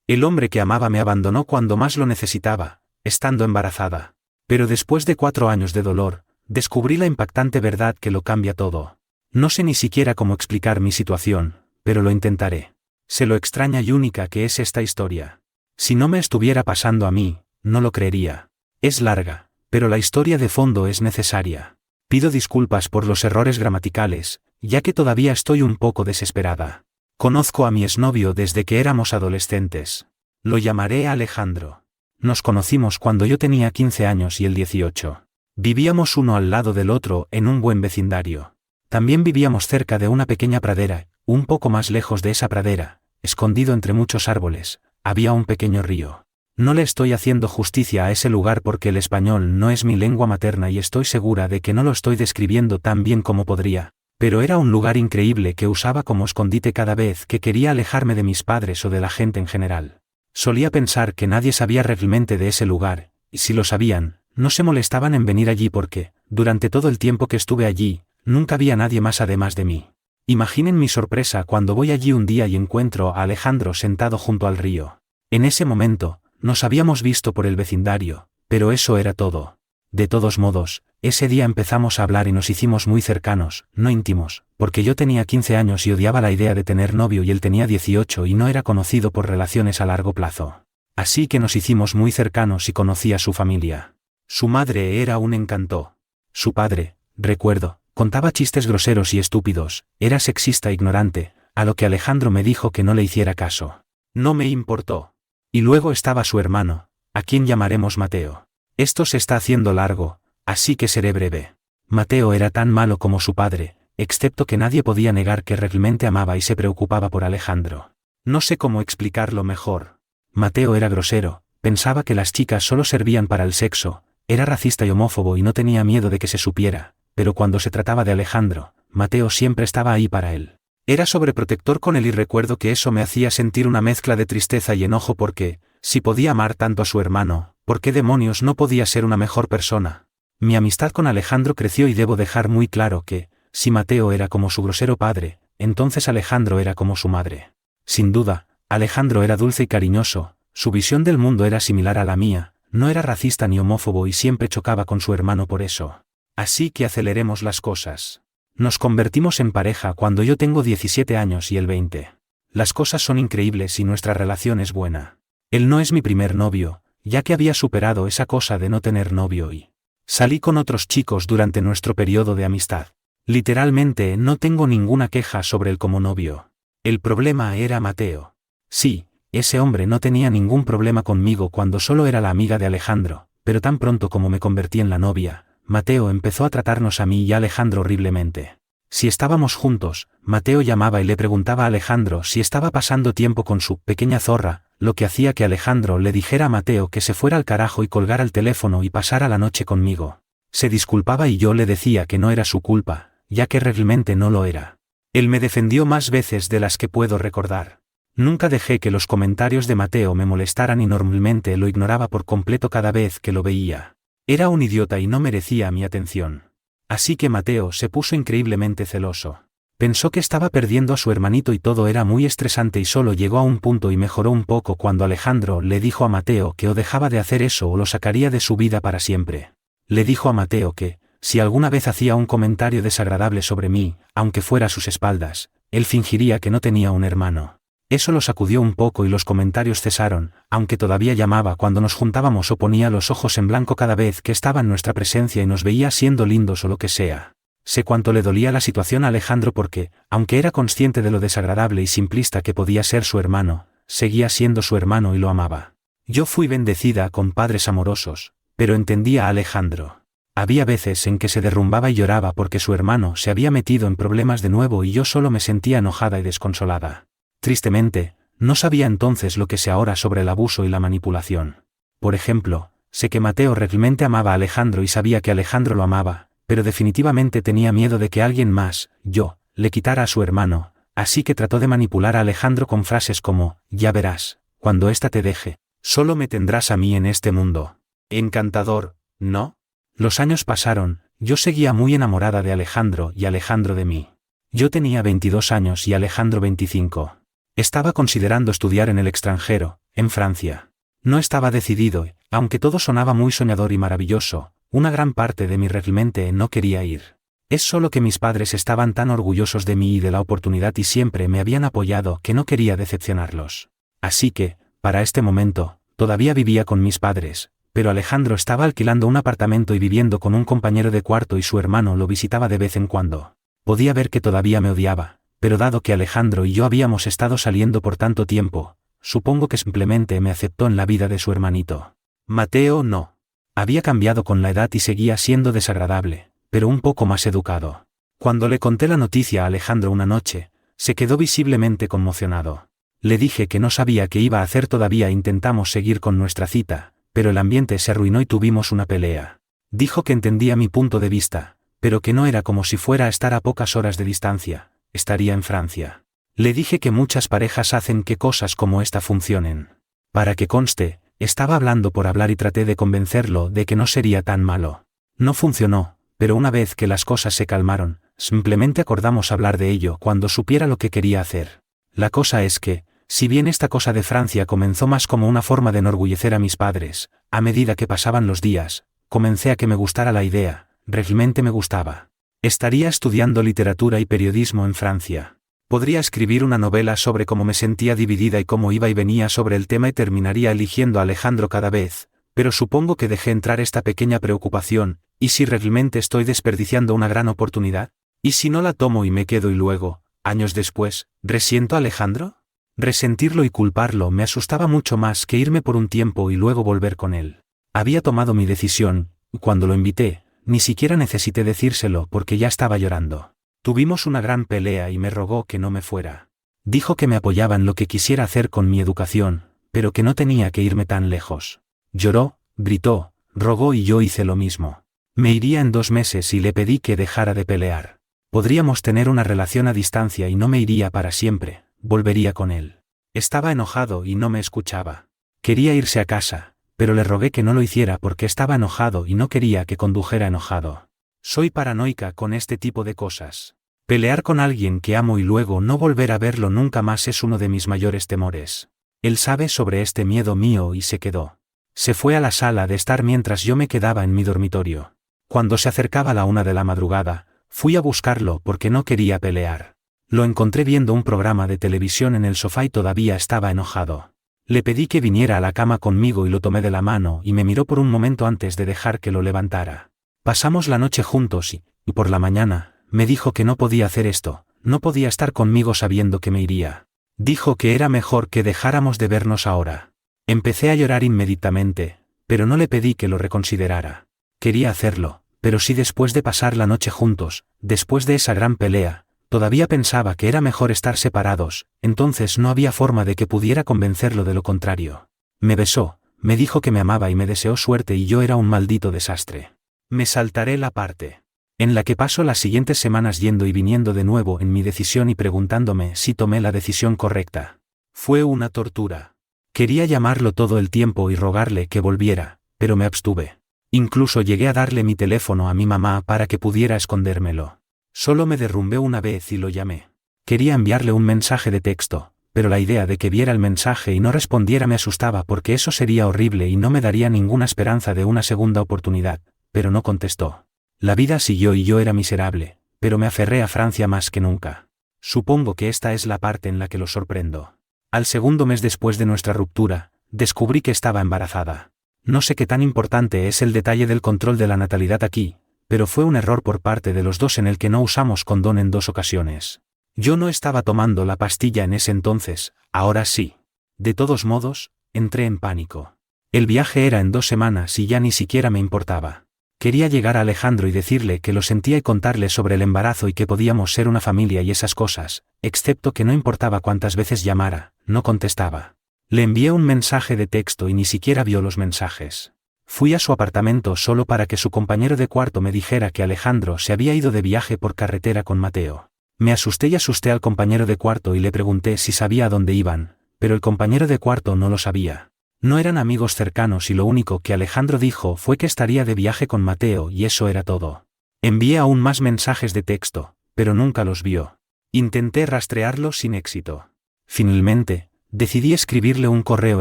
El hombre que amaba me abandonó cuando más lo necesitaba, estando embarazada. Pero después de 4 años de dolor, descubrí la impactante verdad que lo cambia todo. No sé ni siquiera cómo explicar mi situación, pero lo intentaré. Sé lo extraña y única que es esta historia. Si no me estuviera pasando a mí, no lo creería. Es larga, pero la historia de fondo es necesaria. Pido disculpas por los errores gramaticales, ya que todavía estoy un poco desesperada. Conozco a mi exnovio desde que éramos adolescentes. Lo llamaré Alejandro. Nos conocimos cuando yo tenía 15 años y él 18. Vivíamos uno al lado del otro en un buen vecindario. También vivíamos cerca de una pequeña pradera, un poco más lejos de esa pradera, escondido entre muchos árboles, había un pequeño río. No le estoy haciendo justicia a ese lugar porque el español no es mi lengua materna y estoy segura de que no lo estoy describiendo tan bien como podría, pero era un lugar increíble que usaba como escondite cada vez que quería alejarme de mis padres o de la gente en general. Solía pensar que nadie sabía realmente de ese lugar, y si lo sabían, no se molestaban en venir allí porque, durante todo el tiempo que estuve allí, nunca había nadie más además de mí. Imaginen mi sorpresa cuando voy allí un día y encuentro a Alejandro sentado junto al río. En ese momento, nos habíamos visto por el vecindario, pero eso era todo. De todos modos, ese día empezamos a hablar y nos hicimos muy cercanos, no íntimos, porque yo tenía 15 años y odiaba la idea de tener novio y él tenía 18 y no era conocido por relaciones a largo plazo. Así que nos hicimos muy cercanos y conocí a su familia. Su madre era un encanto. Su padre, recuerdo, contaba chistes groseros y estúpidos, era sexista e ignorante, a lo que Alejandro me dijo que no le hiciera caso. No me importó. Y luego estaba su hermano, a quien llamaremos Mateo. Esto se está haciendo largo, así que seré breve. Mateo era tan malo como su padre, excepto que nadie podía negar que realmente amaba y se preocupaba por Alejandro. No sé cómo explicarlo mejor. Mateo era grosero, pensaba que las chicas solo servían para el sexo, era racista y homófobo y no tenía miedo de que se supiera, pero cuando se trataba de Alejandro, Mateo siempre estaba ahí para él. Era sobreprotector con él y recuerdo que eso me hacía sentir una mezcla de tristeza y enojo porque, si podía amar tanto a su hermano, ¿por qué demonios no podía ser una mejor persona? Mi amistad con Alejandro creció y debo dejar muy claro que, si Mateo era como su grosero padre, entonces Alejandro era como su madre. Sin duda, Alejandro era dulce y cariñoso, su visión del mundo era similar a la mía, no era racista ni homófobo y siempre chocaba con su hermano por eso. Así que aceleremos las cosas. Nos convertimos en pareja cuando yo tengo 17 años y él 20. Las cosas son increíbles y nuestra relación es buena. Él no es mi primer novio, ya que había superado esa cosa de no tener novio y salí con otros chicos durante nuestro periodo de amistad. Literalmente no tengo ninguna queja sobre él como novio. El problema era Mateo. Sí, ese hombre no tenía ningún problema conmigo cuando solo era la amiga de Alejandro, pero tan pronto como me convertí en la novia, Mateo empezó a tratarnos a mí y a Alejandro horriblemente. Si estábamos juntos, Mateo llamaba y le preguntaba a Alejandro si estaba pasando tiempo con su pequeña zorra, lo que hacía que Alejandro le dijera a Mateo que se fuera al carajo y colgara el teléfono y pasara la noche conmigo. Se disculpaba y yo le decía que no era su culpa, ya que realmente no lo era. Él me defendió más veces de las que puedo recordar. Nunca dejé que los comentarios de Mateo me molestaran y normalmente lo ignoraba por completo cada vez que lo veía. Era un idiota y no merecía mi atención. Así que Mateo se puso increíblemente celoso. Pensó que estaba perdiendo a su hermanito y todo era muy estresante y solo llegó a un punto y mejoró un poco cuando Alejandro le dijo a Mateo que o dejaba de hacer eso o lo sacaría de su vida para siempre. Le dijo a Mateo que, si alguna vez hacía un comentario desagradable sobre mí, aunque fuera a sus espaldas, él fingiría que no tenía un hermano. Eso lo sacudió un poco y los comentarios cesaron, aunque todavía llamaba cuando nos juntábamos o ponía los ojos en blanco cada vez que estaba en nuestra presencia y nos veía siendo lindos o lo que sea. Sé cuánto le dolía la situación a Alejandro porque, aunque era consciente de lo desagradable y simplista que podía ser su hermano, seguía siendo su hermano y lo amaba. Yo fui bendecida con padres amorosos, pero entendía a Alejandro. Había veces en que se derrumbaba y lloraba porque su hermano se había metido en problemas de nuevo y yo solo me sentía enojada y desconsolada. Tristemente, no sabía entonces lo que sé ahora sobre el abuso y la manipulación. Por ejemplo, sé que Mateo realmente amaba a Alejandro y sabía que Alejandro lo amaba, pero definitivamente tenía miedo de que alguien más, yo, le quitara a su hermano, así que trató de manipular a Alejandro con frases como, ya verás, cuando ésta te deje, solo me tendrás a mí en este mundo. Encantador, ¿no? Los años pasaron, yo seguía muy enamorada de Alejandro y Alejandro de mí. Yo tenía 22 años y Alejandro 25. Estaba considerando estudiar en el extranjero, en Francia. No estaba decidido, aunque todo sonaba muy soñador y maravilloso, una gran parte de mi realmente no quería ir. Es solo que mis padres estaban tan orgullosos de mí y de la oportunidad y siempre me habían apoyado que no quería decepcionarlos. Así que, para este momento, todavía vivía con mis padres, pero Alejandro estaba alquilando un apartamento y viviendo con un compañero de cuarto y su hermano lo visitaba de vez en cuando. Podía ver que todavía me odiaba, pero dado que Alejandro y yo habíamos estado saliendo por tanto tiempo, supongo que simplemente me aceptó en la vida de su hermanito. Mateo no. Había cambiado con la edad y seguía siendo desagradable, pero un poco más educado. Cuando le conté la noticia a Alejandro una noche, se quedó visiblemente conmocionado. Le dije que no sabía qué iba a hacer todavía e intentamos seguir con nuestra cita, pero el ambiente se arruinó y tuvimos una pelea. Dijo que entendía mi punto de vista, pero que no era como si fuera a estar a pocas horas de distancia, estaría en Francia. Le dije que muchas parejas hacen que cosas como esta funcionen. Para que conste, estaba hablando por hablar y traté de convencerlo de que no sería tan malo. No funcionó, pero una vez que las cosas se calmaron, simplemente acordamos hablar de ello cuando supiera lo que quería hacer. La cosa es que, si bien esta cosa de Francia comenzó más como una forma de enorgullecer a mis padres, a medida que pasaban los días, comencé a que me gustara la idea, realmente me gustaba. Estaría estudiando literatura y periodismo en Francia. Podría escribir una novela sobre cómo me sentía dividida y cómo iba y venía sobre el tema y terminaría eligiendo a Alejandro cada vez, pero supongo que dejé entrar esta pequeña preocupación, ¿y si realmente estoy desperdiciando una gran oportunidad? ¿Y si no la tomo y me quedo y luego, años después, resiento a Alejandro? Resentirlo y culparlo me asustaba mucho más que irme por un tiempo y luego volver con él. Había tomado mi decisión, y cuando lo invité, ni siquiera necesité decírselo porque ya estaba llorando. Tuvimos una gran pelea y me rogó que no me fuera. Dijo que me apoyaba en lo que quisiera hacer con mi educación, pero que no tenía que irme tan lejos. Lloró, gritó, rogó y yo hice lo mismo. Me iría en 2 meses y le pedí que dejara de pelear. Podríamos tener una relación a distancia y no me iría para siempre, volvería con él. Estaba enojado y no me escuchaba. Quería irse a casa, pero le rogué que no lo hiciera porque estaba enojado y no quería que condujera enojado. Soy paranoica con este tipo de cosas. Pelear con alguien que amo y luego no volver a verlo nunca más es uno de mis mayores temores. Él sabe sobre este miedo mío y se quedó. Se fue a la sala de estar mientras yo me quedaba en mi dormitorio. Cuando se acercaba la 1 de la madrugada, fui a buscarlo porque no quería pelear. Lo encontré viendo un programa de televisión en el sofá y todavía estaba enojado. Le pedí que viniera a la cama conmigo y lo tomé de la mano y me miró por un momento antes de dejar que lo levantara. Pasamos la noche juntos y por la mañana, me dijo que no podía hacer esto, no podía estar conmigo sabiendo que me iría. Dijo que era mejor que dejáramos de vernos ahora. Empecé a llorar inmediatamente, pero no le pedí que lo reconsiderara. Quería hacerlo, pero si después de pasar la noche juntos, después de esa gran pelea, todavía pensaba que era mejor estar separados, entonces no había forma de que pudiera convencerlo de lo contrario. Me besó, me dijo que me amaba y me deseó suerte y yo era un maldito desastre. Me saltaré la parte en la que paso las siguientes semanas yendo y viniendo de nuevo en mi decisión y preguntándome si tomé la decisión correcta. Fue una tortura. Quería llamarlo todo el tiempo y rogarle que volviera, pero me abstuve. Incluso llegué a darle mi teléfono a mi mamá para que pudiera escondérmelo. Solo me derrumbé una vez y lo llamé. Quería enviarle un mensaje de texto, pero la idea de que viera el mensaje y no respondiera me asustaba porque eso sería horrible y no me daría ninguna esperanza de una segunda oportunidad, pero no contestó. La vida siguió y yo era miserable, pero me aferré a Francia más que nunca. Supongo que esta es la parte en la que lo sorprendo. Al segundo mes después de nuestra ruptura, descubrí que estaba embarazada. No sé qué tan importante es el detalle del control de la natalidad aquí, pero fue un error por parte de los dos en el que no usamos condón en 2 ocasiones. Yo no estaba tomando la pastilla en ese entonces, ahora sí. De todos modos, entré en pánico. El viaje era en 2 semanas y ya ni siquiera me importaba. Quería llegar a Alejandro y decirle que lo sentía y contarle sobre el embarazo y que podíamos ser una familia y esas cosas, excepto que no importaba cuántas veces llamara, no contestaba. Le envié un mensaje de texto y ni siquiera vio los mensajes. Fui a su apartamento solo para que su compañero de cuarto me dijera que Alejandro se había ido de viaje por carretera con Mateo. Me asusté y asusté al compañero de cuarto y le pregunté si sabía a dónde iban, pero el compañero de cuarto no lo sabía. No eran amigos cercanos y lo único que Alejandro dijo fue que estaría de viaje con Mateo y eso era todo. Envié aún más mensajes de texto, pero nunca los vio. Intenté rastrearlos sin éxito. Finalmente, decidí escribirle un correo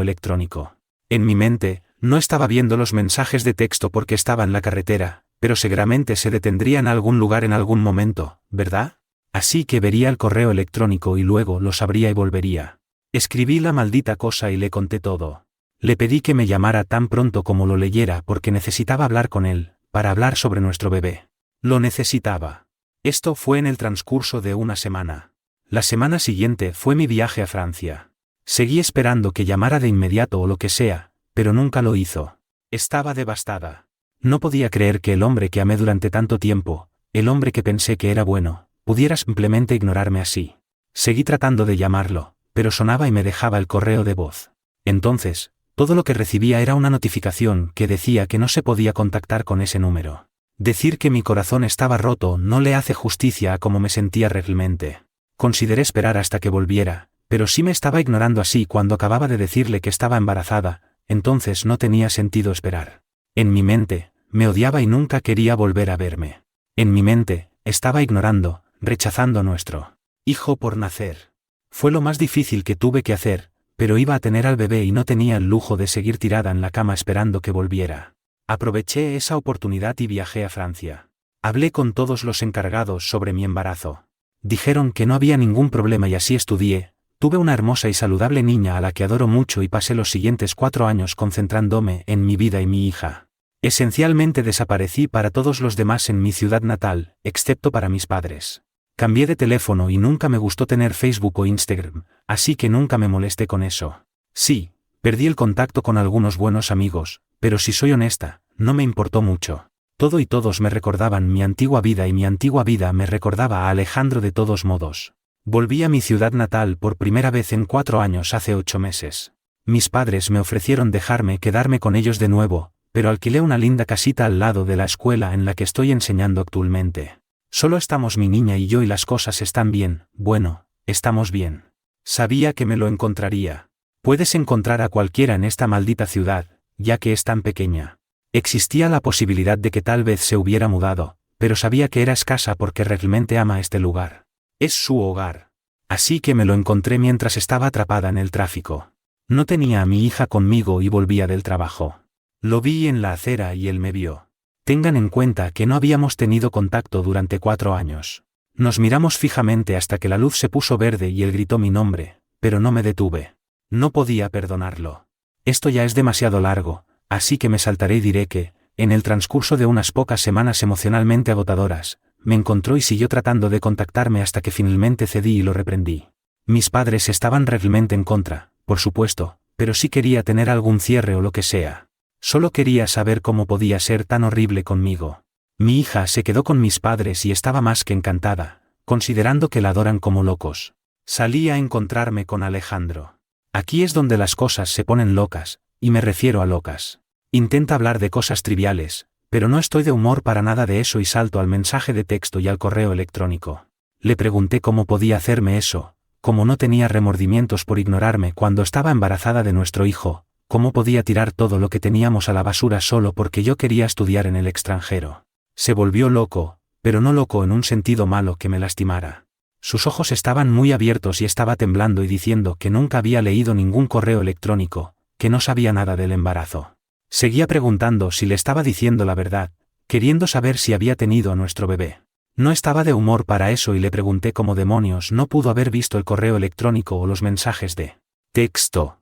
electrónico. En mi mente, no estaba viendo los mensajes de texto porque estaba en la carretera, pero seguramente se detendría en algún lugar en algún momento, ¿verdad? Así que vería el correo electrónico y luego lo sabría y volvería. Escribí la maldita cosa y le conté todo. Le pedí que me llamara tan pronto como lo leyera porque necesitaba hablar con él, para hablar sobre nuestro bebé. Lo necesitaba. Esto fue en el transcurso de una semana. La semana siguiente fue mi viaje a Francia. Seguí esperando que llamara de inmediato o lo que sea, pero nunca lo hizo. Estaba devastada. No podía creer que el hombre que amé durante tanto tiempo, el hombre que pensé que era bueno, pudiera simplemente ignorarme así. Seguí tratando de llamarlo, pero sonaba y me dejaba el correo de voz. Entonces, todo lo que recibía era una notificación que decía que no se podía contactar con ese número. Decir que mi corazón estaba roto no le hace justicia a cómo me sentía realmente. Consideré esperar hasta que volviera, pero si me estaba ignorando así cuando acababa de decirle que estaba embarazada, entonces no tenía sentido esperar. En mi mente, me odiaba y nunca quería volver a verme. En mi mente, estaba ignorando, rechazando a nuestro hijo por nacer. Fue lo más difícil que tuve que hacer, pero iba a tener al bebé y no tenía el lujo de seguir tirada en la cama esperando que volviera. Aproveché esa oportunidad y viajé a Francia. Hablé con todos los encargados sobre mi embarazo. Dijeron que no había ningún problema y así estudié. Tuve una hermosa y saludable niña a la que adoro mucho y pasé los siguientes 4 años concentrándome en mi vida y mi hija. Esencialmente desaparecí para todos los demás en mi ciudad natal, excepto para mis padres. Cambié de teléfono y nunca me gustó tener Facebook o Instagram, así que nunca me molesté con eso. Sí, perdí el contacto con algunos buenos amigos, pero si soy honesta, no me importó mucho. Todo y todos me recordaban mi antigua vida y mi antigua vida me recordaba a Alejandro de todos modos. Volví a mi ciudad natal por primera vez en 4 años hace 8 meses. Mis padres me ofrecieron dejarme quedarme con ellos de nuevo, pero alquilé una linda casita al lado de la escuela en la que estoy enseñando actualmente. Solo estamos mi niña y yo y las cosas están bien, bueno, estamos bien. Sabía que me lo encontraría. Puedes encontrar a cualquiera en esta maldita ciudad, ya que es tan pequeña. Existía la posibilidad de que tal vez se hubiera mudado, pero sabía que era escasa porque realmente ama este lugar. Es su hogar. Así que me lo encontré mientras estaba atrapada en el tráfico. No tenía a mi hija conmigo y volvía del trabajo. Lo vi en la acera y él me vio. Tengan en cuenta que no habíamos tenido contacto durante 4 años. Nos miramos fijamente hasta que la luz se puso verde y él gritó mi nombre, pero no me detuve. No podía perdonarlo. Esto ya es demasiado largo, así que me saltaré y diré que, en el transcurso de unas pocas semanas emocionalmente agotadoras, me encontró y siguió tratando de contactarme hasta que finalmente cedí y lo reprendí. Mis padres estaban realmente en contra, por supuesto, pero sí quería tener algún cierre o lo que sea. Solo quería saber cómo podía ser tan horrible conmigo. Mi hija se quedó con mis padres y estaba más que encantada, considerando que la adoran como locos. Salí a encontrarme con Alejandro. Aquí es donde las cosas se ponen locas, y me refiero a locas. Intenta hablar de cosas triviales, pero no estoy de humor para nada de eso y salto al mensaje de texto y al correo electrónico. Le pregunté cómo podía hacerme eso, cómo no tenía remordimientos por ignorarme cuando estaba embarazada de nuestro hijo, cómo podía tirar todo lo que teníamos a la basura solo porque yo quería estudiar en el extranjero. Se volvió loco, pero no loco en un sentido malo que me lastimara. Sus ojos estaban muy abiertos y estaba temblando y diciendo que nunca había leído ningún correo electrónico, que no sabía nada del embarazo. Seguía preguntando si le estaba diciendo la verdad, queriendo saber si había tenido a nuestro bebé. No estaba de humor para eso y le pregunté cómo demonios no pudo haber visto el correo electrónico o los mensajes de texto.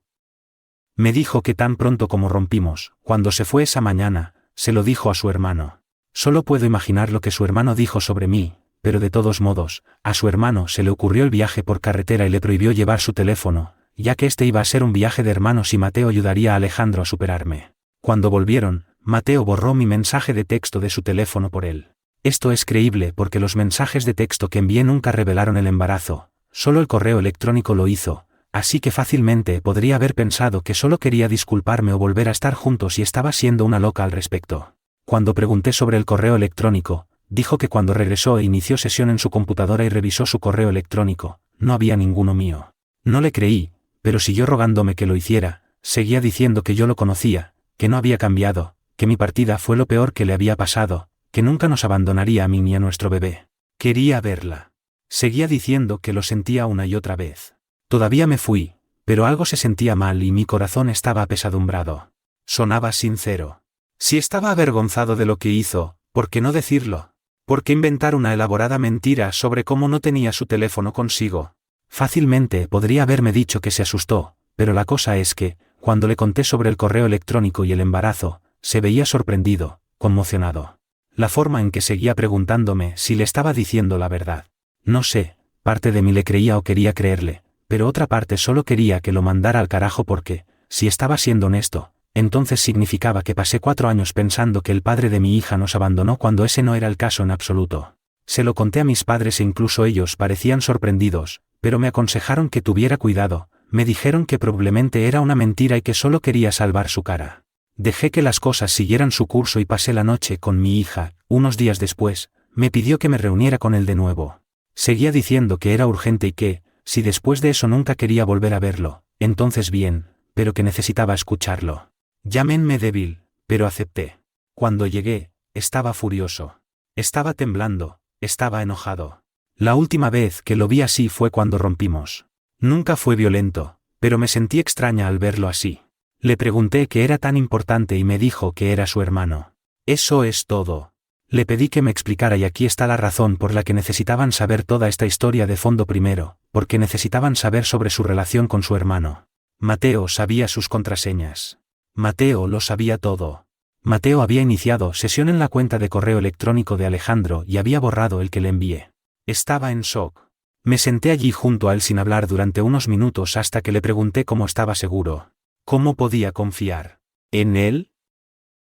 Me dijo que tan pronto como rompimos, cuando se fue esa mañana, se lo dijo a su hermano. Solo puedo imaginar lo que su hermano dijo sobre mí, pero de todos modos, a su hermano se le ocurrió el viaje por carretera y le prohibió llevar su teléfono, ya que este iba a ser un viaje de hermanos y Mateo ayudaría a Alejandro a superarme. Cuando volvieron, Mateo borró mi mensaje de texto de su teléfono por él. Esto es creíble porque los mensajes de texto que envié nunca revelaron el embarazo, solo el correo electrónico lo hizo, así que fácilmente podría haber pensado que solo quería disculparme o volver a estar juntos y estaba siendo una loca al respecto. Cuando pregunté sobre el correo electrónico, dijo que cuando regresó e inició sesión en su computadora y revisó su correo electrónico, no había ninguno mío. No le creí, pero siguió rogándome que lo hiciera, seguía diciendo que yo lo conocía, que no había cambiado, que mi partida fue lo peor que le había pasado, que nunca nos abandonaría a mí ni a nuestro bebé. Quería verla. Seguía diciendo que lo sentía una y otra vez. Todavía me fui, pero algo se sentía mal y mi corazón estaba apesadumbrado. Sonaba sincero. Si estaba avergonzado de lo que hizo, ¿por qué no decirlo? ¿Por qué inventar una elaborada mentira sobre cómo no tenía su teléfono consigo? Fácilmente podría haberme dicho que se asustó, pero la cosa es que, cuando le conté sobre el correo electrónico y el embarazo, se veía sorprendido, conmocionado. La forma en que seguía preguntándome si le estaba diciendo la verdad. No sé, parte de mí le creía o quería creerle, pero otra parte solo quería que lo mandara al carajo porque, si estaba siendo honesto, entonces significaba que pasé 4 años pensando que el padre de mi hija nos abandonó cuando ese no era el caso en absoluto. Se lo conté a mis padres e incluso ellos parecían sorprendidos, pero me aconsejaron que tuviera cuidado, me dijeron que probablemente era una mentira y que solo quería salvar su cara. Dejé que las cosas siguieran su curso y pasé la noche con mi hija. Unos días después, me pidió que me reuniera con él de nuevo. Seguía diciendo que era urgente y que, si después de eso nunca quería volver a verlo, entonces bien, pero que necesitaba escucharlo. Llámenme débil, pero acepté. Cuando llegué, estaba furioso. Estaba temblando, estaba enojado. La última vez que lo vi así fue cuando rompimos. Nunca fue violento, pero me sentí extraña al verlo así. Le pregunté qué era tan importante y me dijo que era su hermano. Eso es todo. Le pedí que me explicara y aquí está la razón por la que necesitaban saber toda esta historia de fondo primero, porque necesitaban saber sobre su relación con su hermano. Mateo sabía sus contraseñas. Mateo lo sabía todo. Mateo había iniciado sesión en la cuenta de correo electrónico de Alejandro y había borrado el que le envié. Estaba en shock. Me senté allí junto a él sin hablar durante unos minutos hasta que le pregunté cómo estaba seguro. ¿Cómo podía confiar en él?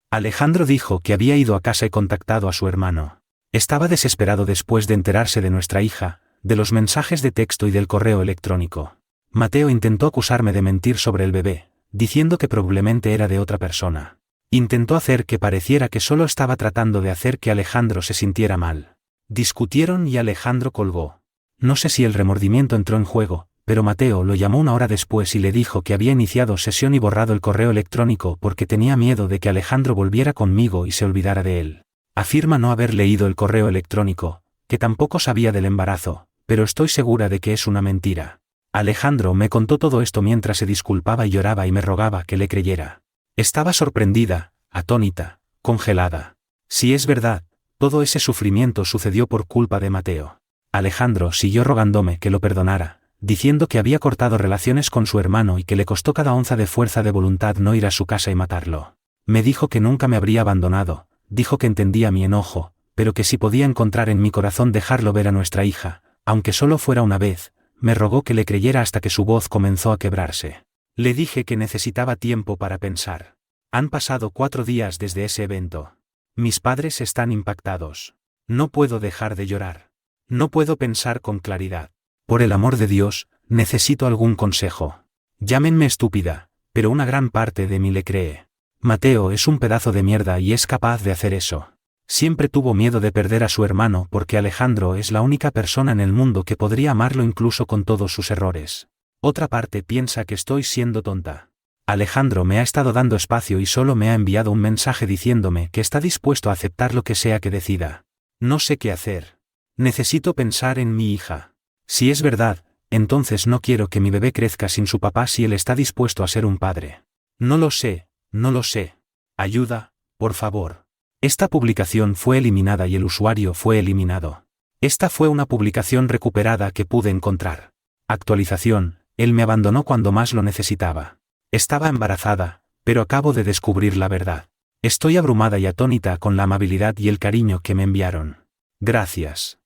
Alejandro dijo que había ido a casa y contactado a su hermano. Estaba desesperado después de enterarse de nuestra hija, de los mensajes de texto y del correo electrónico. Mateo intentó acusarme de mentir sobre el bebé, diciendo que probablemente era de otra persona. Intentó hacer que pareciera que solo estaba tratando de hacer que Alejandro se sintiera mal. Discutieron y Alejandro colgó. No sé si el remordimiento entró en juego, pero Mateo lo llamó 1 hora después y le dijo que había iniciado sesión y borrado el correo electrónico porque tenía miedo de que Alejandro volviera conmigo y se olvidara de él. Afirma no haber leído el correo electrónico, que tampoco sabía del embarazo, pero estoy segura de que es una mentira. Alejandro me contó todo esto mientras se disculpaba y lloraba y me rogaba que le creyera. Estaba sorprendida, atónita, congelada. Si es verdad, todo ese sufrimiento sucedió por culpa de Mateo. Alejandro siguió rogándome que lo perdonara, diciendo que había cortado relaciones con su hermano y que le costó cada onza de fuerza de voluntad no ir a su casa y matarlo. Me dijo que nunca me habría abandonado, dijo que entendía mi enojo, pero que si podía encontrar en mi corazón dejarlo ver a nuestra hija, aunque solo fuera una vez, me rogó que le creyera hasta que su voz comenzó a quebrarse. Le dije que necesitaba tiempo para pensar. Han pasado 4 días desde ese evento. Mis padres están impactados. No puedo dejar de llorar. No puedo pensar con claridad. Por el amor de Dios, necesito algún consejo. Llámenme estúpida, pero una gran parte de mí le cree. Mateo es un pedazo de mierda y es capaz de hacer eso. Siempre tuvo miedo de perder a su hermano porque Alejandro es la única persona en el mundo que podría amarlo incluso con todos sus errores. Otra parte piensa que estoy siendo tonta. Alejandro me ha estado dando espacio y solo me ha enviado un mensaje diciéndome que está dispuesto a aceptar lo que sea que decida. No sé qué hacer. Necesito pensar en mi hija. Si es verdad, entonces no quiero que mi bebé crezca sin su papá si él está dispuesto a ser un padre. No lo sé, no lo sé. Ayuda, por favor. Esta publicación fue eliminada y el usuario fue eliminado. Esta fue una publicación recuperada que pude encontrar. Actualización, él me abandonó cuando más lo necesitaba. Estaba embarazada, pero acabo de descubrir la verdad. Estoy abrumada y atónita con la amabilidad y el cariño que me enviaron. Gracias.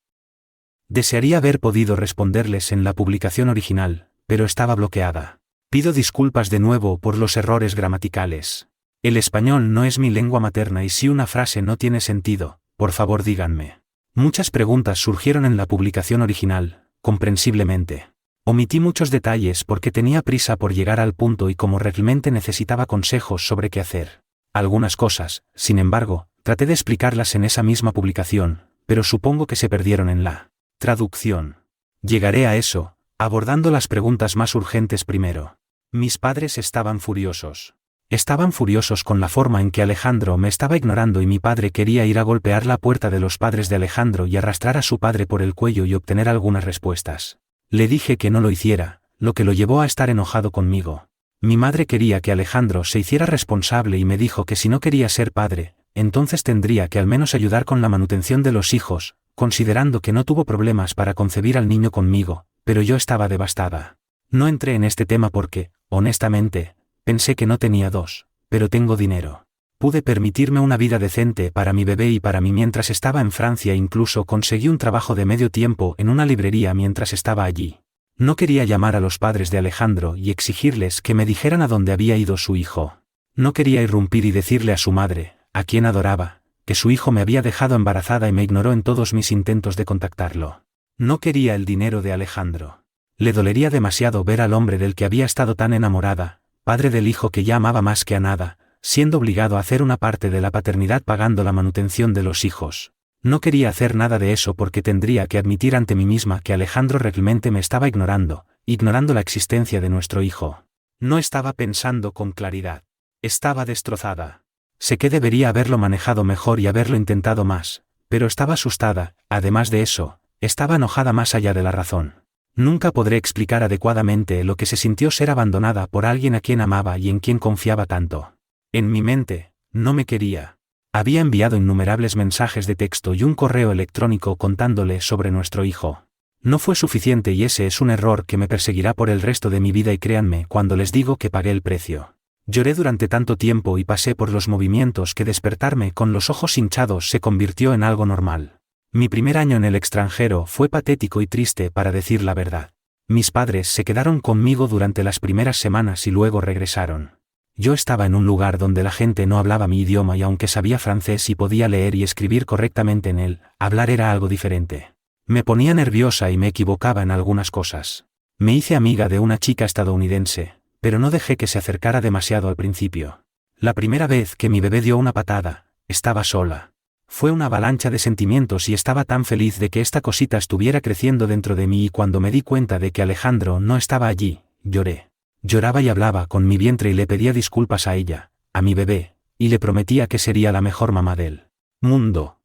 Desearía haber podido responderles en la publicación original, pero estaba bloqueada. Pido disculpas de nuevo por los errores gramaticales. El español no es mi lengua materna y si una frase no tiene sentido, por favor díganme. Muchas preguntas surgieron en la publicación original, comprensiblemente. Omití muchos detalles porque tenía prisa por llegar al punto y como realmente necesitaba consejos sobre qué hacer. Algunas cosas, sin embargo, traté de explicarlas en esa misma publicación, pero supongo que se perdieron en la traducción. Llegaré a eso, abordando las preguntas más urgentes primero. Mis padres estaban furiosos. Estaban furiosos con la forma en que Alejandro me estaba ignorando y mi padre quería ir a golpear la puerta de los padres de Alejandro y arrastrar a su padre por el cuello y obtener algunas respuestas. Le dije que no lo hiciera, lo que lo llevó a estar enojado conmigo. Mi madre quería que Alejandro se hiciera responsable y me dijo que si no quería ser padre, entonces tendría que al menos ayudar con la manutención de los hijos, considerando que no tuvo problemas para concebir al niño conmigo, pero yo estaba devastada. No entré en este tema porque, honestamente, pensé que no tenía dos, pero tengo dinero. Pude permitirme una vida decente para mi bebé y para mí mientras estaba en Francia, incluso conseguí un trabajo de medio tiempo en una librería mientras estaba allí. No quería llamar a los padres de Alejandro y exigirles que me dijeran a dónde había ido su hijo. No quería irrumpir y decirle a su madre, a quien adoraba, que su hijo me había dejado embarazada y me ignoró en todos mis intentos de contactarlo. No quería el dinero de Alejandro. Le dolería demasiado ver al hombre del que había estado tan enamorada, padre del hijo que ya amaba más que a nada, siendo obligado a hacer una parte de la paternidad pagando la manutención de los hijos. No quería hacer nada de eso porque tendría que admitir ante mí misma que Alejandro realmente me estaba ignorando la existencia de nuestro hijo. No estaba pensando con claridad. Estaba destrozada. Sé que debería haberlo manejado mejor y haberlo intentado más, pero estaba asustada, además de eso, estaba enojada más allá de la razón. Nunca podré explicar adecuadamente lo que se sintió ser abandonada por alguien a quien amaba y en quien confiaba tanto. En mi mente, no me quería. Había enviado innumerables mensajes de texto y un correo electrónico contándole sobre nuestro hijo. No fue suficiente y ese es un error que me perseguirá por el resto de mi vida y créanme cuando les digo que pagué el precio. Lloré durante tanto tiempo y pasé por los movimientos que despertarme con los ojos hinchados se convirtió en algo normal. Mi primer año en el extranjero fue patético y triste para decir la verdad. Mis padres se quedaron conmigo durante las primeras semanas y luego regresaron. Yo estaba en un lugar donde la gente no hablaba mi idioma y aunque sabía francés y podía leer y escribir correctamente en él, hablar era algo diferente. Me ponía nerviosa y me equivocaba en algunas cosas. Me hice amiga de una chica estadounidense, pero no dejé que se acercara demasiado al principio. La primera vez que mi bebé dio una patada, estaba sola. Fue una avalancha de sentimientos y estaba tan feliz de que esta cosita estuviera creciendo dentro de mí y cuando me di cuenta de que Alejandro no estaba allí, lloré. Lloraba y hablaba con mi vientre y le pedía disculpas a ella, a mi bebé, y le prometía que sería la mejor mamá del mundo.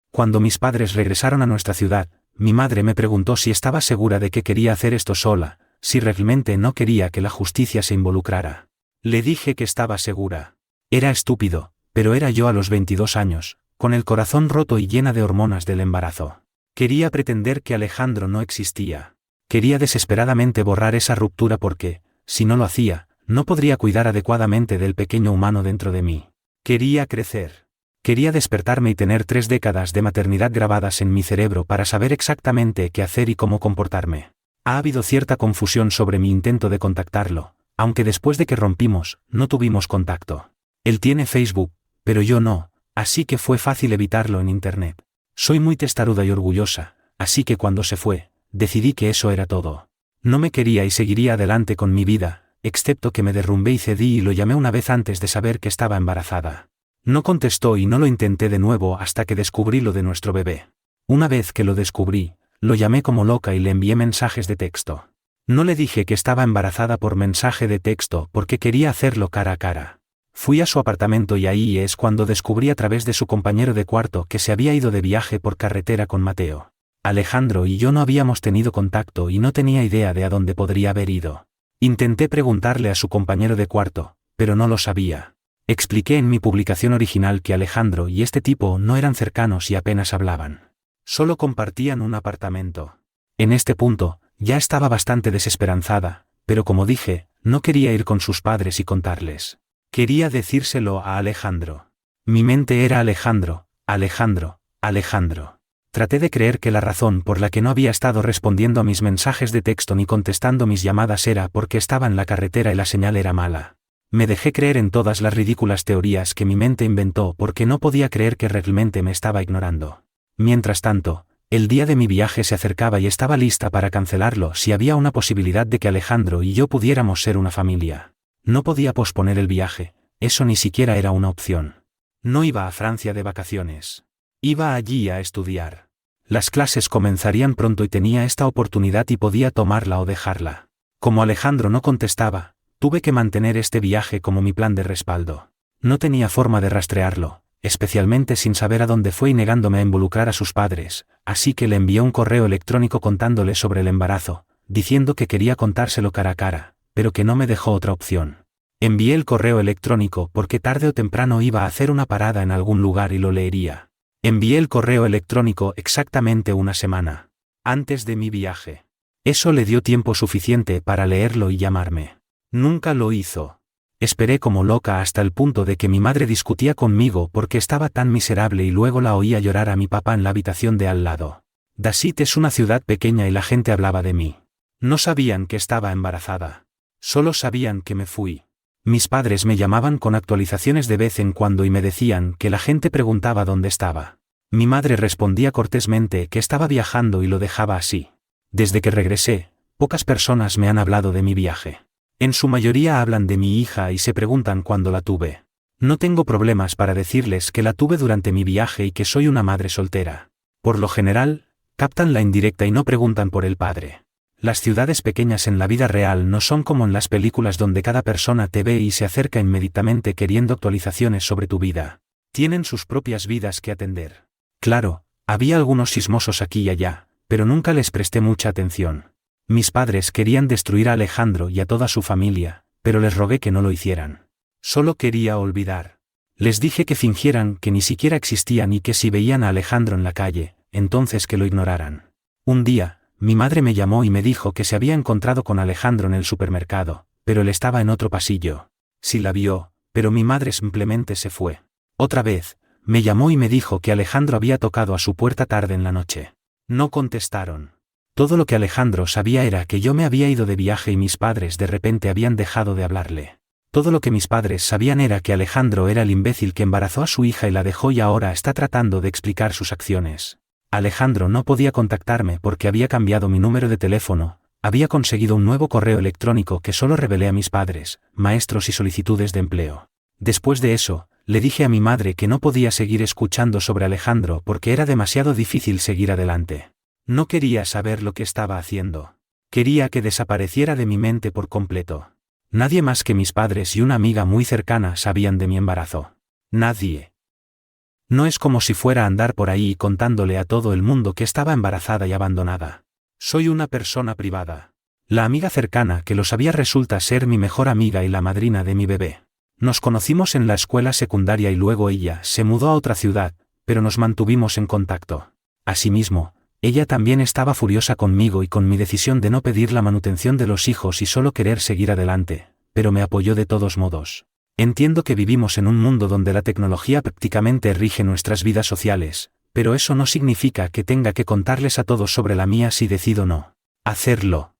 Cuando mis padres regresaron a nuestra ciudad, mi madre me preguntó si estaba segura de que quería hacer esto sola, si realmente no quería que la justicia se involucrara. Le dije que estaba segura. Era estúpido, pero era yo a los 22 años, con el corazón roto y llena de hormonas del embarazo. Quería pretender que Alejandro no existía. Quería desesperadamente borrar esa ruptura porque, si no lo hacía, no podría cuidar adecuadamente del pequeño humano dentro de mí. Quería crecer. Quería despertarme y tener 3 décadas de maternidad grabadas en mi cerebro para saber exactamente qué hacer y cómo comportarme. Ha habido cierta confusión sobre mi intento de contactarlo, aunque después de que rompimos, no tuvimos contacto. Él tiene Facebook, pero yo no, así que fue fácil evitarlo en Internet. Soy muy testaruda y orgullosa, así que cuando se fue, decidí que eso era todo. No me quería y seguiría adelante con mi vida, excepto que me derrumbé y cedí y lo llamé una vez antes de saber que estaba embarazada. No contestó y no lo intenté de nuevo hasta que descubrí lo de nuestro bebé. Una vez que lo descubrí, lo llamé como loca y le envié mensajes de texto. No le dije que estaba embarazada por mensaje de texto porque quería hacerlo cara a cara. Fui a su apartamento y ahí es cuando descubrí a través de su compañero de cuarto que se había ido de viaje por carretera con Mateo. Alejandro y yo no habíamos tenido contacto y no tenía idea de a dónde podría haber ido. Intenté preguntarle a su compañero de cuarto, pero no lo sabía. Expliqué en mi publicación original que Alejandro y este tipo no eran cercanos y apenas hablaban. Solo compartían un apartamento. En este punto, ya estaba bastante desesperanzada, pero como dije, no quería ir con sus padres y contarles. Quería decírselo a Alejandro. Mi mente era Alejandro, Alejandro, Alejandro. Traté de creer que la razón por la que no había estado respondiendo a mis mensajes de texto ni contestando mis llamadas era porque estaba en la carretera y la señal era mala. Me dejé creer en todas las ridículas teorías que mi mente inventó porque no podía creer que realmente me estaba ignorando. Mientras tanto, el día de mi viaje se acercaba y estaba lista para cancelarlo si había una posibilidad de que Alejandro y yo pudiéramos ser una familia. No podía posponer el viaje, eso ni siquiera era una opción. No iba a Francia de vacaciones. Iba allí a estudiar. Las clases comenzarían pronto y tenía esta oportunidad y podía tomarla o dejarla. Como Alejandro no contestaba, tuve que mantener este viaje como mi plan de respaldo. No tenía forma de rastrearlo, especialmente sin saber a dónde fue y negándome a involucrar a sus padres, así que le envié un correo electrónico contándole sobre el embarazo, diciendo que quería contárselo cara a cara, pero que no me dejó otra opción. Envié el correo electrónico porque tarde o temprano iba a hacer una parada en algún lugar y lo leería. Envié el correo electrónico exactamente una semana antes de mi viaje. Eso le dio tiempo suficiente para leerlo y llamarme. Nunca lo hizo. Esperé como loca hasta el punto de que mi madre discutía conmigo porque estaba tan miserable y luego la oía llorar a mi papá en la habitación de al lado. Dasit es una ciudad pequeña y la gente hablaba de mí. No sabían que estaba embarazada. Solo sabían que me fui. Mis padres me llamaban con actualizaciones de vez en cuando y me decían que la gente preguntaba dónde estaba. Mi madre respondía cortésmente que estaba viajando y lo dejaba así. Desde que regresé, pocas personas me han hablado de mi viaje. En su mayoría hablan de mi hija y se preguntan cuándo la tuve. No tengo problemas para decirles que la tuve durante mi viaje y que soy una madre soltera. Por lo general, captan la indirecta y no preguntan por el padre. Las ciudades pequeñas en la vida real no son como en las películas donde cada persona te ve y se acerca inmediatamente queriendo actualizaciones sobre tu vida. Tienen sus propias vidas que atender. Claro, había algunos sismosos aquí y allá, pero nunca les presté mucha atención. Mis padres querían destruir a Alejandro y a toda su familia, pero les rogué que no lo hicieran. Solo quería olvidar. Les dije que fingieran que ni siquiera existían y que si veían a Alejandro en la calle, entonces que lo ignoraran. Un día, mi madre me llamó y me dijo que se había encontrado con Alejandro en el supermercado, pero él estaba en otro pasillo. Sí la vio, pero mi madre simplemente se fue. Otra vez, me llamó y me dijo que Alejandro había tocado a su puerta tarde en la noche. No contestaron. Todo lo que Alejandro sabía era que yo me había ido de viaje y mis padres de repente habían dejado de hablarle. Todo lo que mis padres sabían era que Alejandro era el imbécil que embarazó a su hija y la dejó y ahora está tratando de explicar sus acciones. Alejandro no podía contactarme porque había cambiado mi número de teléfono, había conseguido un nuevo correo electrónico que solo revelé a mis padres, maestros y solicitudes de empleo. Después de eso, le dije a mi madre que no podía seguir escuchando sobre Alejandro porque era demasiado difícil seguir adelante. No quería saber lo que estaba haciendo. Quería que desapareciera de mi mente por completo. Nadie más que mis padres y una amiga muy cercana sabían de mi embarazo. Nadie. No es como si fuera a andar por ahí contándole a todo el mundo que estaba embarazada y abandonada. Soy una persona privada. La amiga cercana que lo sabía resulta ser mi mejor amiga y la madrina de mi bebé. Nos conocimos en la escuela secundaria y luego ella se mudó a otra ciudad, pero nos mantuvimos en contacto. Asimismo, ella también estaba furiosa conmigo y con mi decisión de no pedir la manutención de los hijos y solo querer seguir adelante, pero me apoyó de todos modos. Entiendo que vivimos en un mundo donde la tecnología prácticamente rige nuestras vidas sociales, pero eso no significa que tenga que contarles a todos sobre la mía si decido no hacerlo.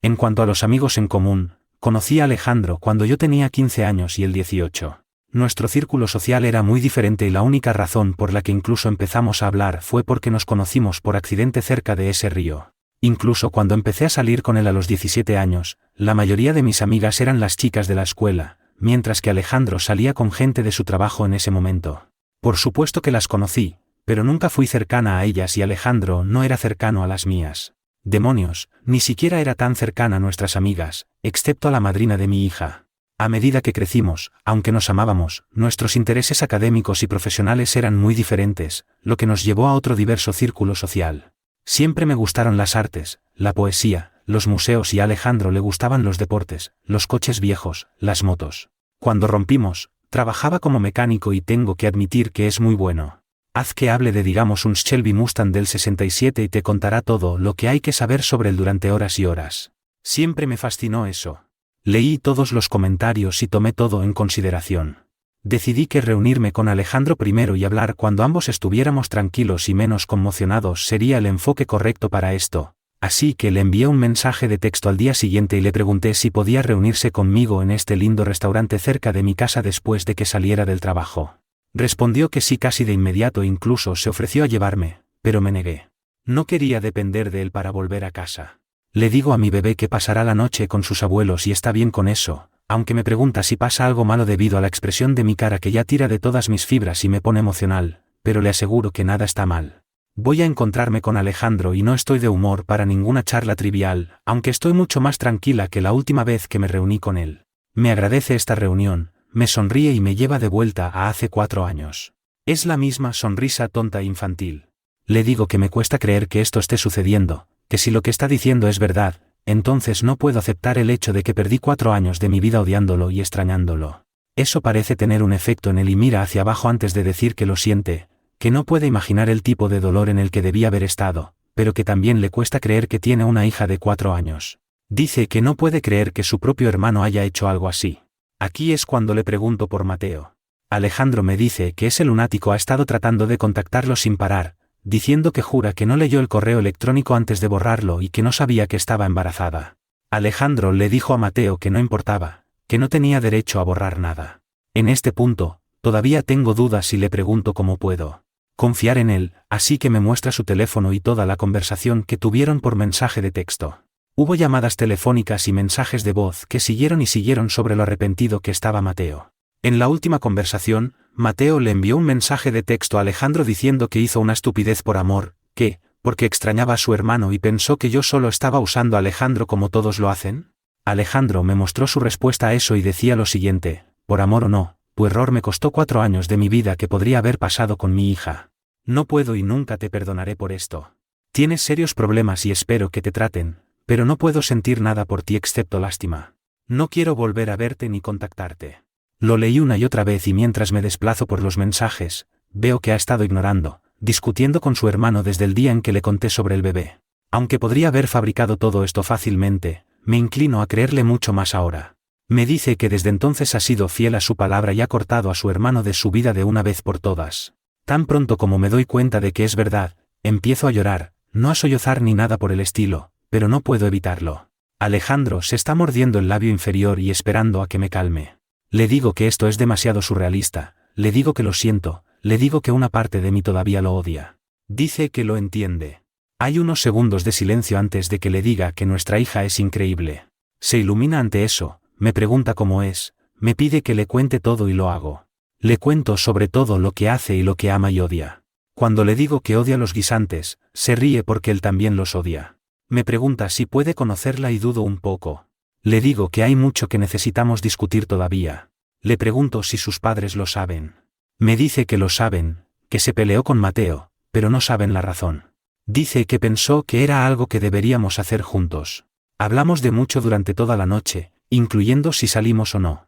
En cuanto a los amigos en común, conocí a Alejandro cuando yo tenía 15 años y él 18. Nuestro círculo social era muy diferente y la única razón por la que incluso empezamos a hablar fue porque nos conocimos por accidente cerca de ese río. Incluso cuando empecé a salir con él a los 17 años, la mayoría de mis amigas eran las chicas de la escuela, mientras que Alejandro salía con gente de su trabajo en ese momento. Por supuesto que las conocí, pero nunca fui cercana a ellas y Alejandro no era cercano a las mías. Demonios, ni siquiera era tan cercana a nuestras amigas, excepto a la madrina de mi hija. A medida que crecimos, aunque nos amábamos, nuestros intereses académicos y profesionales eran muy diferentes, lo que nos llevó a otro diverso círculo social. Siempre me gustaron las artes, la poesía, los museos y a Alejandro le gustaban los deportes, los coches viejos, las motos. Cuando rompimos, trabajaba como mecánico y tengo que admitir que es muy bueno. Haz que hable de digamos un Shelby Mustang del 67 y te contará todo lo que hay que saber sobre él durante horas y horas. Siempre me fascinó eso. Leí todos los comentarios y tomé todo en consideración. Decidí que reunirme con Alejandro primero y hablar cuando ambos estuviéramos tranquilos y menos conmocionados sería el enfoque correcto para esto. Así que le envié un mensaje de texto al día siguiente y le pregunté si podía reunirse conmigo en este lindo restaurante cerca de mi casa después de que saliera del trabajo. Respondió que sí casi de inmediato e incluso se ofreció a llevarme, pero me negué. No quería depender de él para volver a casa. Le digo a mi bebé que pasará la noche con sus abuelos y está bien con eso, aunque me pregunta si pasa algo malo debido a la expresión de mi cara que ya tira de todas mis fibras y me pone emocional, pero le aseguro que nada está mal. Voy a encontrarme con Alejandro y no estoy de humor para ninguna charla trivial, aunque estoy mucho más tranquila que la última vez que me reuní con él. Me agradece esta reunión, me sonríe y me lleva de vuelta a hace 4 años. Es la misma sonrisa tonta e infantil. Le digo que me cuesta creer que esto esté sucediendo, que si lo que está diciendo es verdad, entonces no puedo aceptar el hecho de que perdí 4 años de mi vida odiándolo y extrañándolo. Eso parece tener un efecto en él y mira hacia abajo antes de decir que lo siente, que no puede imaginar el tipo de dolor en el que debía haber estado, pero que también le cuesta creer que tiene una hija de 4 años. Dice que no puede creer que su propio hermano haya hecho algo así. Aquí es cuando le pregunto por Mateo. Alejandro me dice que ese lunático ha estado tratando de contactarlo sin parar, diciendo que jura que no leyó el correo electrónico antes de borrarlo y que no sabía que estaba embarazada. Alejandro le dijo a Mateo que no importaba, que no tenía derecho a borrar nada. En este punto, todavía tengo dudas y le pregunto cómo puedo confiar en él, así que me muestra su teléfono y toda la conversación que tuvieron por mensaje de texto. Hubo llamadas telefónicas y mensajes de voz que siguieron y siguieron sobre lo arrepentido que estaba Mateo. En la última conversación, Mateo le envió un mensaje de texto a Alejandro diciendo que hizo una estupidez por amor, porque extrañaba a su hermano y pensó que yo solo estaba usando a Alejandro como todos lo hacen. Alejandro me mostró su respuesta a eso y decía lo siguiente: por amor o no, tu error me costó 4 años de mi vida que podría haber pasado con mi hija. No puedo y nunca te perdonaré por esto. Tienes serios problemas y espero que te traten, pero no puedo sentir nada por ti excepto lástima. No quiero volver a verte ni contactarte. Lo leí una y otra vez y mientras me desplazo por los mensajes, veo que ha estado ignorando, discutiendo con su hermano desde el día en que le conté sobre el bebé. Aunque podría haber fabricado todo esto fácilmente, me inclino a creerle mucho más ahora. Me dice que desde entonces ha sido fiel a su palabra y ha cortado a su hermano de su vida de una vez por todas. Tan pronto como me doy cuenta de que es verdad, empiezo a llorar, no a sollozar ni nada por el estilo, pero no puedo evitarlo. Alejandro se está mordiendo el labio inferior y esperando a que me calme. Le digo que esto es demasiado surrealista, le digo que lo siento, le digo que una parte de mí todavía lo odia. Dice que lo entiende. Hay unos segundos de silencio antes de que le diga que nuestra hija es increíble. Se ilumina ante eso, me pregunta cómo es, me pide que le cuente todo y lo hago. Le cuento sobre todo lo que hace y lo que ama y odia. Cuando le digo que odia los guisantes, se ríe porque él también los odia. Me pregunta si puede conocerla y dudo un poco. Le digo que hay mucho que necesitamos discutir todavía. Le pregunto si sus padres lo saben. Me dice que lo saben, que se peleó con Mateo, pero no saben la razón. Dice que pensó que era algo que deberíamos hacer juntos. Hablamos de mucho durante toda la noche, incluyendo si salimos o no.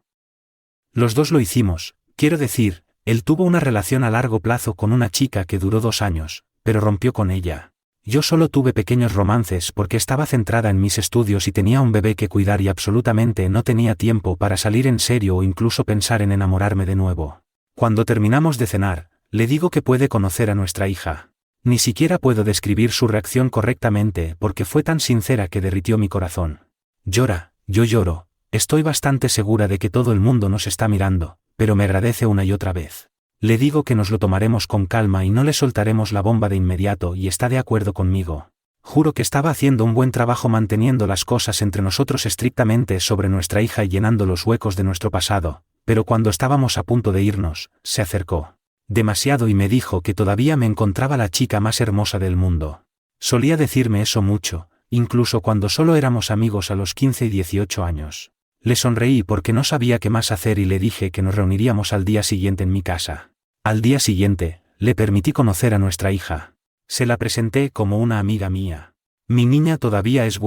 Los dos lo hicimos, quiero decir, él tuvo una relación a largo plazo con una chica que duró 2 años, pero rompió con ella. Yo solo tuve pequeños romances porque estaba centrada en mis estudios y tenía un bebé que cuidar y absolutamente no tenía tiempo para salir en serio o incluso pensar en enamorarme de nuevo. Cuando terminamos de cenar, le digo que puede conocer a nuestra hija. Ni siquiera puedo describir su reacción correctamente porque fue tan sincera que derritió mi corazón. Llora, yo lloro, estoy bastante segura de que todo el mundo nos está mirando, pero me agradece una y otra vez. Le digo que nos lo tomaremos con calma y no le soltaremos la bomba de inmediato y está de acuerdo conmigo. Juro que estaba haciendo un buen trabajo manteniendo las cosas entre nosotros estrictamente sobre nuestra hija y llenando los huecos de nuestro pasado, pero cuando estábamos a punto de irnos, se acercó demasiado y me dijo que todavía me encontraba la chica más hermosa del mundo. Solía decirme eso mucho, incluso cuando solo éramos amigos a los 15 y 18 años. Le sonreí porque no sabía qué más hacer y le dije que nos reuniríamos al día siguiente en mi casa. Al día siguiente, le permití conocer a nuestra hija. Se la presenté como una amiga mía. Mi niña todavía es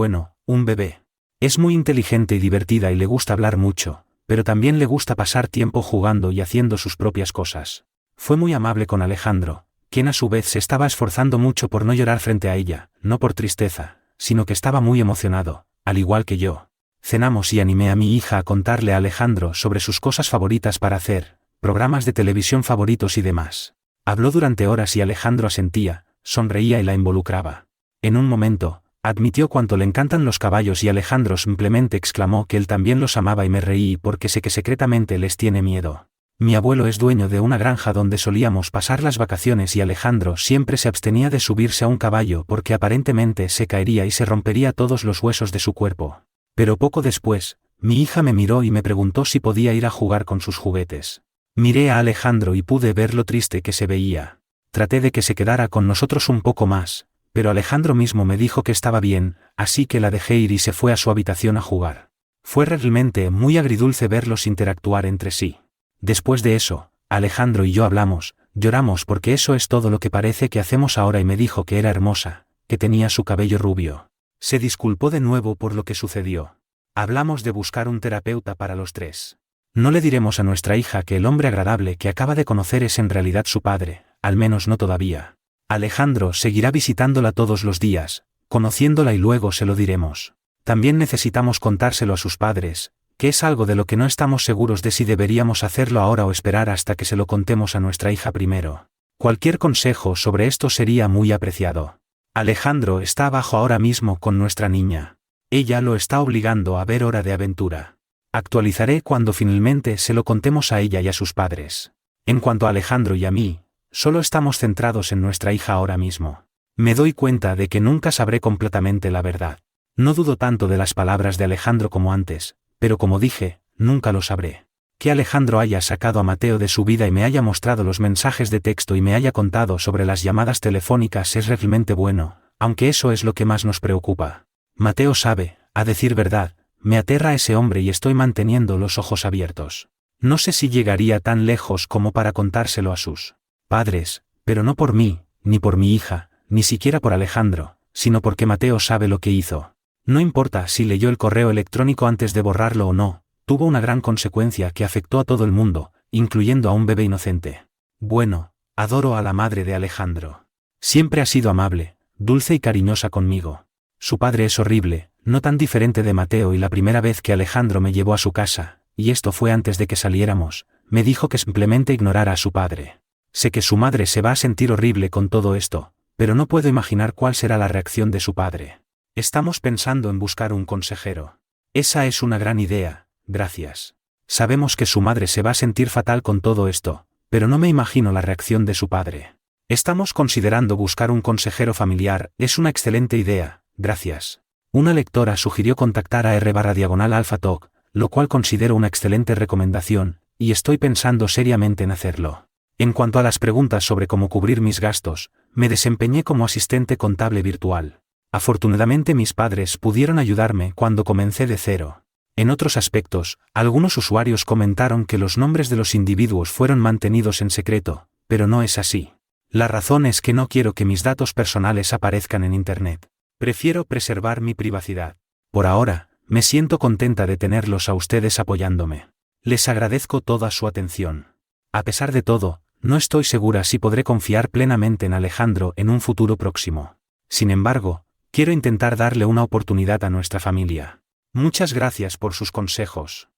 un bebé. Es muy inteligente y divertida y le gusta hablar mucho, pero también le gusta pasar tiempo jugando y haciendo sus propias cosas. Fue muy amable con Alejandro, quien a su vez se estaba esforzando mucho por no llorar frente a ella, no por tristeza, sino que estaba muy emocionado, al igual que yo. Cenamos y animé a mi hija a contarle a Alejandro sobre sus cosas favoritas para hacer, programas de televisión favoritos y demás. Habló durante horas y Alejandro asentía, sonreía y la involucraba. En un momento, admitió cuánto le encantan los caballos y Alejandro simplemente exclamó que él también los amaba y me reí porque sé que secretamente les tiene miedo. Mi abuelo es dueño de una granja donde solíamos pasar las vacaciones y Alejandro siempre se abstenía de subirse a un caballo porque aparentemente se caería y se rompería todos los huesos de su cuerpo. Pero poco después, mi hija me miró y me preguntó si podía ir a jugar con sus juguetes. Miré a Alejandro y pude ver lo triste que se veía. Traté de que se quedara con nosotros un poco más, pero Alejandro mismo me dijo que estaba bien, así que la dejé ir y se fue a su habitación a jugar. Fue realmente muy agridulce verlos interactuar entre sí. Después de eso, Alejandro y yo hablamos, lloramos porque eso es todo lo que parece que hacemos ahora y me dijo que era hermosa, que tenía su cabello rubio. Se disculpó de nuevo por lo que sucedió. Hablamos de buscar un terapeuta para los tres. No le diremos a nuestra hija que el hombre agradable que acaba de conocer es en realidad su padre, al menos no todavía. Alejandro seguirá visitándola todos los días, conociéndola y luego se lo diremos. También necesitamos contárselo a sus padres, que es algo de lo que no estamos seguros de si deberíamos hacerlo ahora o esperar hasta que se lo contemos a nuestra hija primero. Cualquier consejo sobre esto sería muy apreciado. Alejandro está abajo ahora mismo con nuestra niña. Ella lo está obligando a ver Hora de Aventura. Actualizaré cuando finalmente se lo contemos a ella y a sus padres. En cuanto a Alejandro y a mí, solo estamos centrados en nuestra hija ahora mismo. Me doy cuenta de que nunca sabré completamente la verdad. No dudo tanto de las palabras de Alejandro como antes, pero como dije, nunca lo sabré. Que Alejandro haya sacado a Mateo de su vida y me haya mostrado los mensajes de texto y me haya contado sobre las llamadas telefónicas es realmente bueno, aunque eso es lo que más nos preocupa. Mateo sabe, a decir verdad, me aterra ese hombre y estoy manteniendo los ojos abiertos. No sé si llegaría tan lejos como para contárselo a sus padres, pero no por mí, ni por mi hija, ni siquiera por Alejandro, sino porque Mateo sabe lo que hizo. No importa si leyó el correo electrónico antes de borrarlo o no, tuvo una gran consecuencia que afectó a todo el mundo, incluyendo a un bebé inocente. Bueno, adoro a la madre de Alejandro. Siempre ha sido amable, dulce y cariñosa conmigo. Su padre es horrible, no tan diferente de Mateo, y la primera vez que Alejandro me llevó a su casa, y esto fue antes de que saliéramos, me dijo que simplemente ignorara a su padre. Sé que su madre se va a sentir horrible con todo esto, pero no puedo imaginar cuál será la reacción de su padre. Estamos pensando en buscar un consejero. Esa es una gran idea, gracias. Sabemos que su madre se va a sentir fatal con todo esto, pero no me imagino la reacción de su padre. Estamos considerando buscar un consejero familiar, es una excelente idea, gracias. Una lectora sugirió contactar a r/alphatalk, lo cual considero una excelente recomendación, y estoy pensando seriamente en hacerlo. En cuanto a las preguntas sobre cómo cubrir mis gastos, me desempeñé como asistente contable virtual. Afortunadamente mis padres pudieron ayudarme cuando comencé de cero. En otros aspectos, algunos usuarios comentaron que los nombres de los individuos fueron mantenidos en secreto, pero no es así. La razón es que no quiero que mis datos personales aparezcan en Internet. Prefiero preservar mi privacidad. Por ahora, me siento contenta de tenerlos a ustedes apoyándome. Les agradezco toda su atención. A pesar de todo, no estoy segura si podré confiar plenamente en Alejandro en un futuro próximo. Sin embargo, quiero intentar darle una oportunidad a nuestra familia. Muchas gracias por sus consejos.